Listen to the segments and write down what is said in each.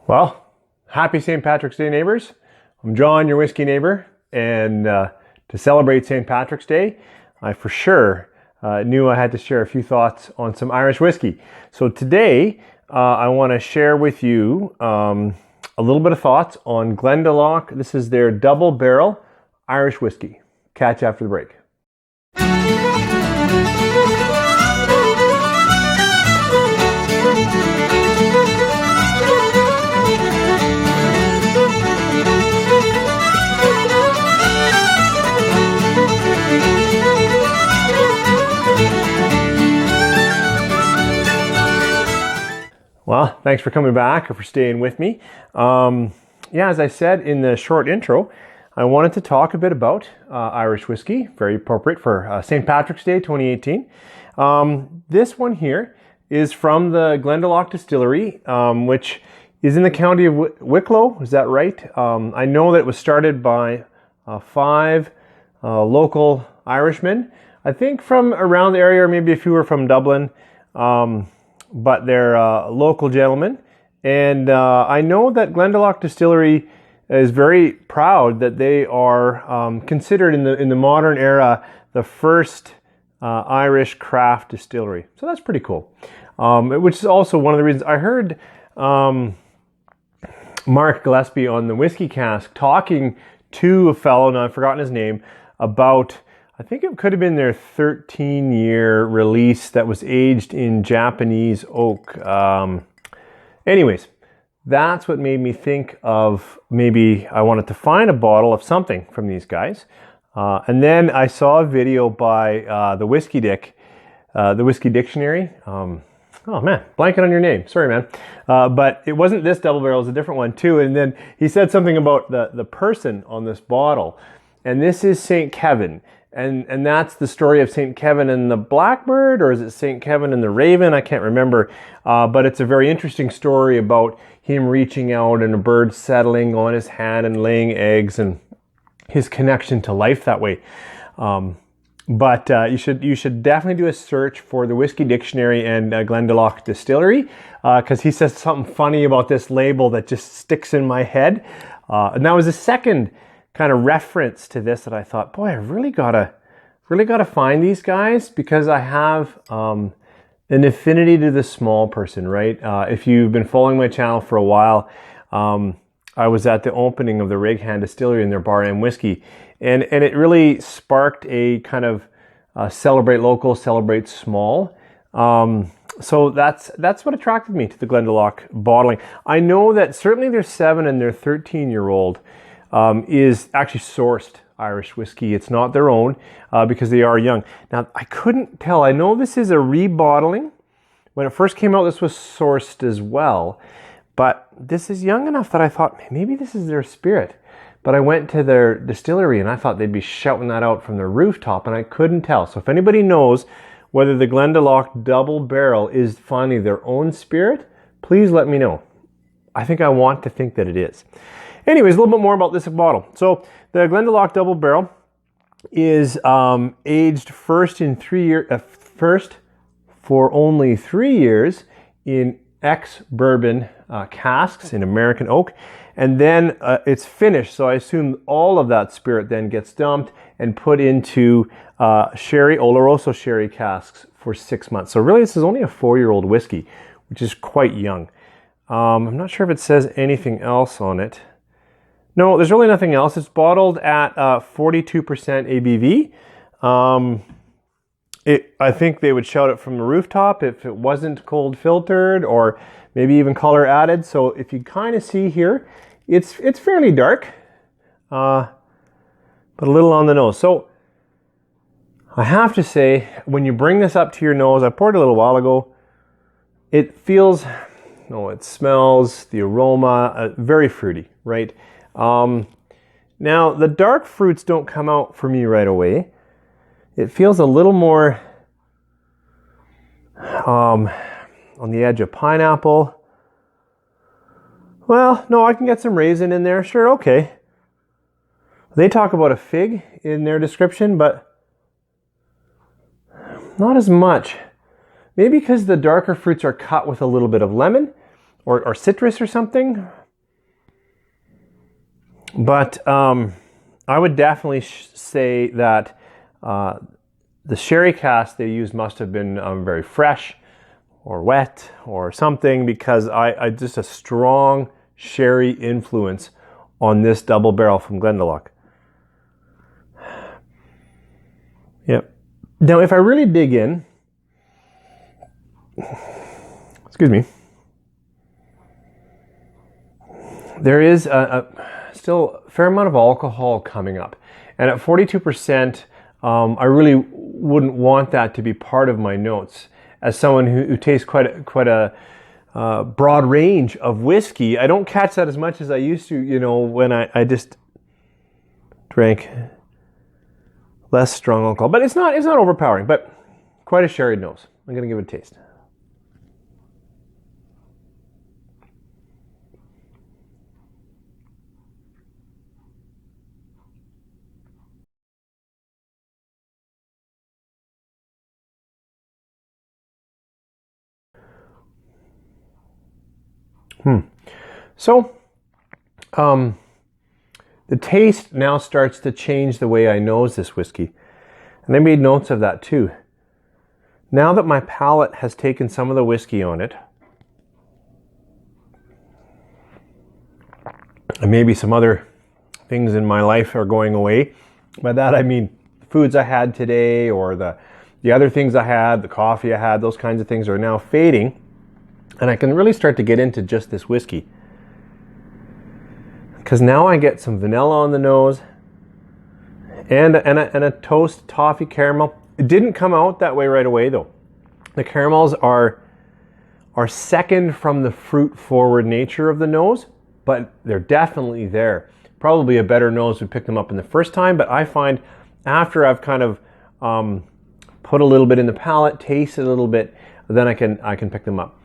Well, happy St. Patrick's Day, neighbors. I'm John, your whiskey neighbor, and to celebrate St. Patrick's Day, I for sure knew I had to share a few thoughts on some Irish whiskey. So today, I want to share with you a little bit of thoughts on Glendalough. This is their double barrel Irish whiskey. Catch you after the break. Well, thanks for coming back or for staying with me. As I said in the short intro, I wanted to talk a bit about Irish whiskey, very appropriate for St. Patrick's Day 2018. This one here is from the Glendalough Distillery, which is in the county of Wicklow. Is that right? I know that it was started by 5 local Irishmen, I think from around the area, or maybe a few were from Dublin. But they're local gentlemen. And I know that Glendalough Distillery is very proud that they are considered in the modern era the first Irish craft distillery. So that's pretty cool. Which is also one of the reasons I heard Mark Gillespie on the Whiskey Cask talking to a fellow, and I've forgotten his name, about, I think it could have been their 13-year release that was aged in Japanese oak. Anyways, that's what made me think of maybe I wanted to find a bottle of something from these guys. And then I saw a video by the Whiskey Dictionary. Oh man, blanking on your name. Sorry, man. But it wasn't this double barrel, it was a different one too. And then he said something about the person on this bottle. And this is St. Kevin. And that's the story of St. Kevin and the Blackbird, or is it St. Kevin and the Raven? I can't remember. But it's a very interesting story about him reaching out and a bird settling on his hand and laying eggs and his connection to life that way. But you should definitely do a search for the Whiskey Dictionary and Glendalough Distillery, because he says something funny about this label that just sticks in my head. And that was the second kind of reference to this that I thought, boy, I really gotta find these guys, because I have an affinity to the small person, right? If you've been following my channel for a while, I was at the opening of the Righand Distillery in their bar and whiskey, and it really sparked a kind of celebrate local, celebrate small. So that's what attracted me to the Glendalough bottling. I know that certainly their 7 and their 13-year-old is actually sourced Irish whiskey. It's not their own because they are young. Now, I couldn't tell. I know this is a rebottling. When it first came out, this was sourced as well. But this is young enough that I thought, maybe this is their spirit. But I went to their distillery and I thought they'd be shouting that out from the rooftop, and I couldn't tell. So if anybody knows whether the Glendalough double barrel is finally their own spirit, please let me know. I think I want to think that it is. Anyways, a little bit more about this bottle. So the Glendalough double barrel is aged first for only 3 years in ex-bourbon casks in American oak, and then it's finished. So I assume all of that spirit then gets dumped and put into sherry, Oloroso sherry casks for 6 months. So really, this is only a 4-year-old whiskey, which is quite young. I'm not sure if it says anything else on it. No, there's really nothing else. It's bottled at 42% ABV. I think they would shout it from the rooftop if it wasn't cold filtered or maybe even color added. So if you kind of see here, it's fairly dark, but a little on the nose. So I have to say, when you bring this up to your nose, I poured it a little while ago, it smells, the aroma, very fruity, right? Now, the dark fruits don't come out for me right away. It feels a little more on the edge of pineapple. Well, no, I can get some raisin in there. Sure, okay. They talk about a fig in their description, but not as much. Maybe because the darker fruits are cut with a little bit of lemon, or citrus or something. But I would definitely say that the sherry cask they used must have been very fresh or wet or something, because I just a strong sherry influence on this double barrel from Glendalough. Yep. Now, if I really dig in, excuse me, there is still a fair amount of alcohol coming up. And at 42%, I really wouldn't want that to be part of my notes. As someone who tastes quite a broad range of whiskey, I don't catch that as much as I used to, you know, when I just drank less strong alcohol. But it's not overpowering, but quite a sherry nose. I'm going to give it a taste. So, the taste now starts to change the way I nose this whiskey. And I made notes of that too. Now that my palate has taken some of the whiskey on it, and maybe some other things in my life are going away. By that I mean the foods I had today, or the other things I had, the coffee I had, those kinds of things are now fading. And I can really start to get into just this whiskey. Because now I get some vanilla on the nose and a toast toffee caramel. It didn't come out that way right away though. The caramels are second from the fruit forward nature of the nose, but they're definitely there. Probably a better nose would pick them up in the first time, but I find after I've kind of put a little bit in the palate, tasted a little bit, then I can pick them up.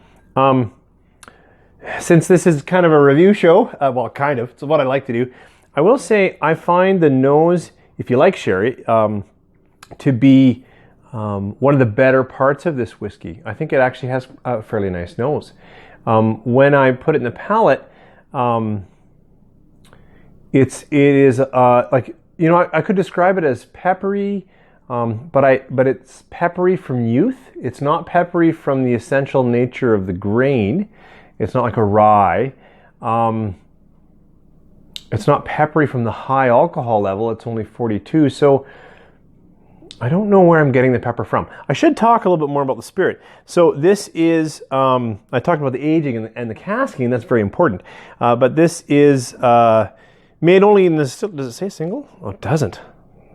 Since this is kind of a review show, well, kind of, it's what I like to do, I will say I find the nose, if you like sherry, to be one of the better parts of this whiskey. I think it actually has a fairly nice nose. When I put it in the palate, it is like, you know, I could describe it as peppery, but it's peppery from youth. It's not peppery from the essential nature of the grain. It's not like a rye. It's not peppery from the high alcohol level. It's only 42. So I don't know where I'm getting the pepper from. I should talk a little bit more about the spirit. So this is, I talked about the aging and the casking. That's very important. But this is made only in the, does it say single? Oh, it doesn't.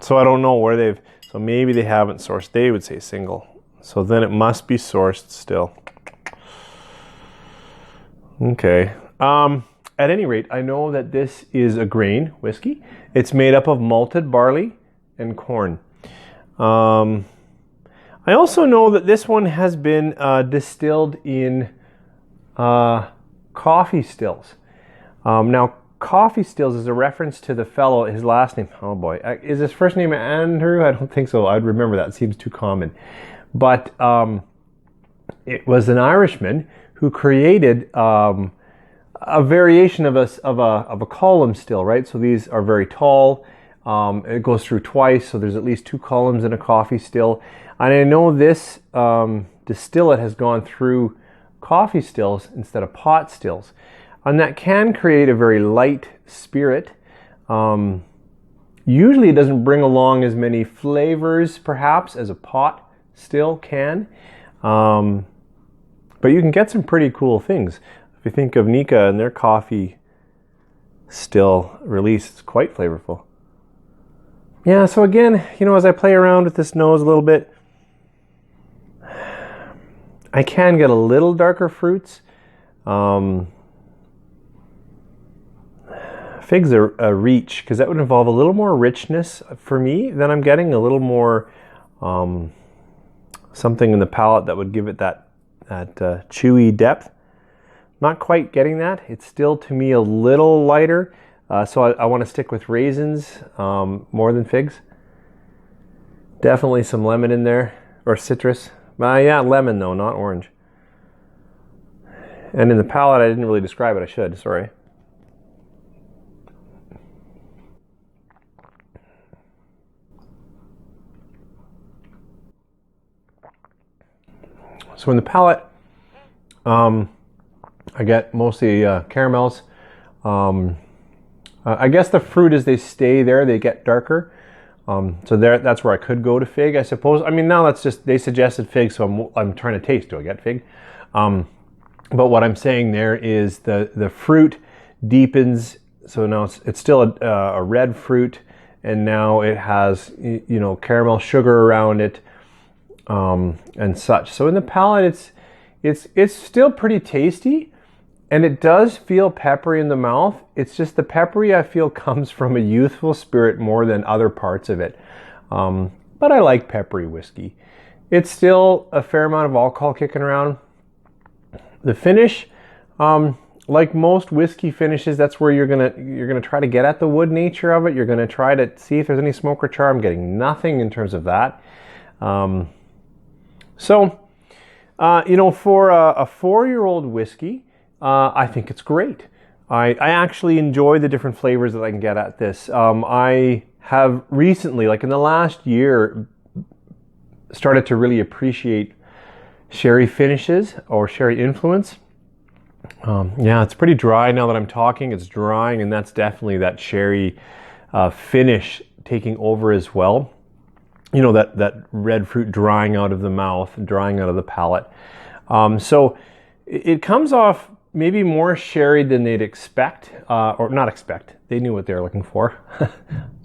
So I don't know where they've, so maybe they haven't sourced. They would say single. So then it must be sourced still. Okay. At any rate, I know that this is a grain whiskey. It's made up of malted barley and corn. I also know that this one has been distilled in coffee stills. Now, coffee stills is a reference to the fellow, his last name, oh boy, is his first name Andrew? I don't think so. I'd remember that. It seems too common. But it was an Irishman who created a variation of a column still, right? So these are very tall. It goes through twice, so there's at least 2 columns in a coffee still. And I know this distillate has gone through coffee stills instead of pot stills. And that can create a very light spirit. Usually it doesn't bring along as many flavors, perhaps, as a pot still can. But you can get some pretty cool things. If you think of Nika and their coffee still release, it's quite flavorful. Yeah, so again, you know, as I play around with this nose a little bit, I can get a little darker fruits. Figs are a reach, because that would involve a little more richness for me than I'm getting, a little more something in the palate that would give it that chewy depth. Not quite getting that. It's still, to me, a little lighter. So I want to stick with raisins more than figs. Definitely some lemon in there, or citrus. Yeah, lemon though, not orange. And in the palate, I didn't really describe it. I should, sorry. So in the palate, I get mostly caramels. I guess the fruit, as they stay there, they get darker. So that's where I could go to fig, I suppose. I mean, now that's just, they suggested fig, so I'm trying to taste. Do I get fig? But what I'm saying there is the fruit deepens. So now it's still a red fruit, and now it has, you know, caramel sugar around it, and such. So in the palate, it's still pretty tasty. And it does feel peppery in the mouth. It's just the peppery, I feel, comes from a youthful spirit more than other parts of it. But I like peppery whiskey. It's still a fair amount of alcohol kicking around. The finish, like most whiskey finishes, that's where you're gonna try to get at the wood nature of it. You're gonna try to see if there's any smoke or char. I'm getting nothing in terms of that. You know, for a 4-year-old whiskey, I think it's great. I actually enjoy the different flavors that I can get at this. I have recently, like in the last year, started to really appreciate sherry finishes or sherry influence. Yeah, it's pretty dry now that I'm talking. It's drying, and that's definitely that sherry finish taking over as well. You know, that red fruit drying out of the mouth, drying out of the palate. So it comes off maybe more sherry than they'd expect, or not expect. They knew what they were looking for.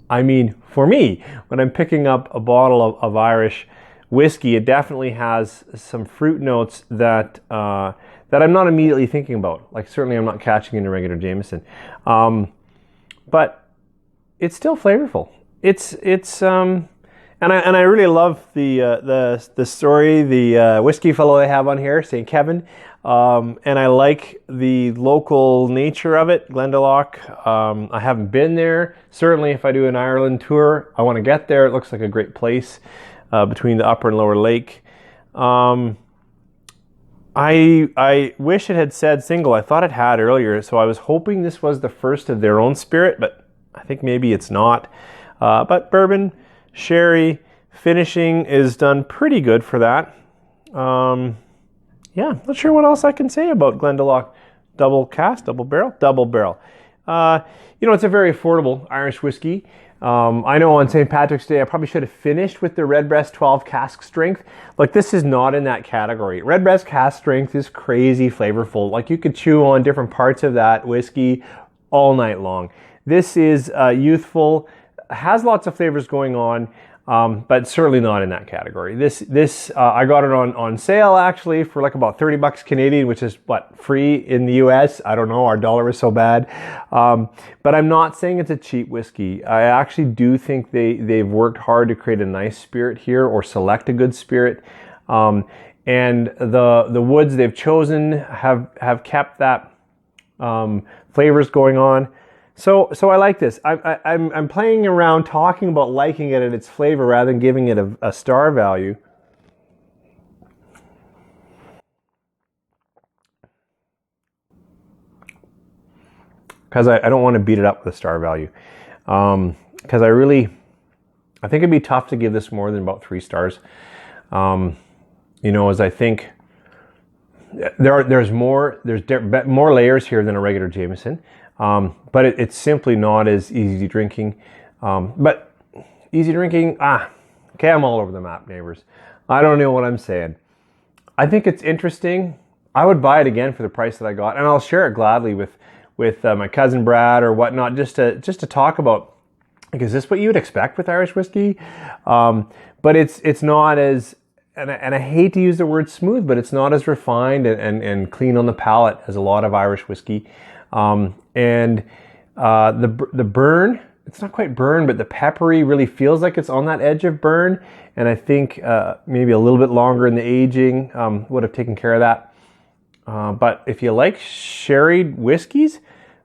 I mean, for me, when I'm picking up a bottle of Irish whiskey, it definitely has some fruit notes that I'm not immediately thinking about. Like, certainly I'm not catching in a regular Jameson. But it's still flavorful. And I really love the story, the whiskey fellow they have on here, St. Kevin. And I like the local nature of it, Glendalough. I haven't been there. Certainly if I do an Ireland tour, I want to get there. It looks like a great place between the upper and lower lake. I wish it had said single. I thought it had earlier, so I was hoping this was the first of their own spirit, but I think maybe it's not. But bourbon, sherry, finishing is done pretty good for that. Yeah, not sure what else I can say about Glendalough double barrel. You know, it's a very affordable Irish whiskey. I know on St. Patrick's Day, I probably should have finished with the Redbreast 12 cask strength. Like, this is not in that category. Redbreast cask strength is crazy flavorful. Like, you could chew on different parts of that whiskey all night long. This is youthful, has lots of flavors going on, but certainly not in that category. This I got it on sale actually for like about $30 Canadian, which is what, free in the US? I don't know, our dollar is so bad. But I'm not saying it's a cheap whiskey. I actually do think they've worked hard to create a nice spirit here, or select a good spirit. And the woods they've chosen have kept that flavors going on. So I like this. I'm playing around talking about liking it and its flavor rather than giving it a star value. Because I don't want to beat it up with a star value. Because I think it'd be tough to give this more than about 3 stars. You know, as I think there's more layers here than a regular Jameson. But it's simply not as easy drinking. But easy drinking, okay, I'm all over the map, neighbors. I don't know what I'm saying. I think it's interesting. I would buy it again for the price that I got, and I'll share it gladly with my cousin Brad or whatnot, just to talk about, like, is this what you would expect with Irish whiskey? But it's not as, and I hate to use the word smooth, but it's not as refined and clean on the palate as a lot of Irish whiskey. And the burn, it's not quite burn, but the peppery really feels like it's on that edge of burn. And I think maybe a little bit longer in the aging would have taken care of that. But if you like sherried whiskeys,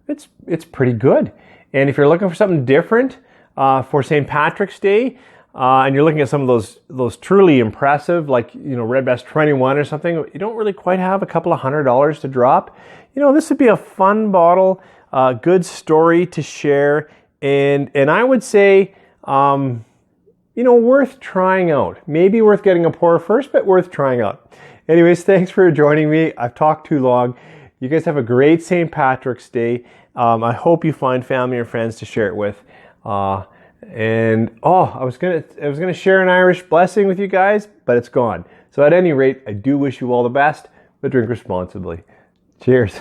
it's pretty good. And if you're looking for something different for St. Patrick's Day, and you're looking at some of those truly impressive, like, Red Best 21 or something, you don't really quite have a couple of $100 to drop. This would be a fun bottle, good story to share, and I would say, worth trying out. Maybe worth getting a pour first, but worth trying out. Anyways, thanks for joining me. I've talked too long. You guys have a great St. Patrick's Day. I hope you find family or friends to share it with. I was gonna share an Irish blessing with you guys, but it's gone. So at any rate, I do wish you all the best, but drink responsibly. Cheers.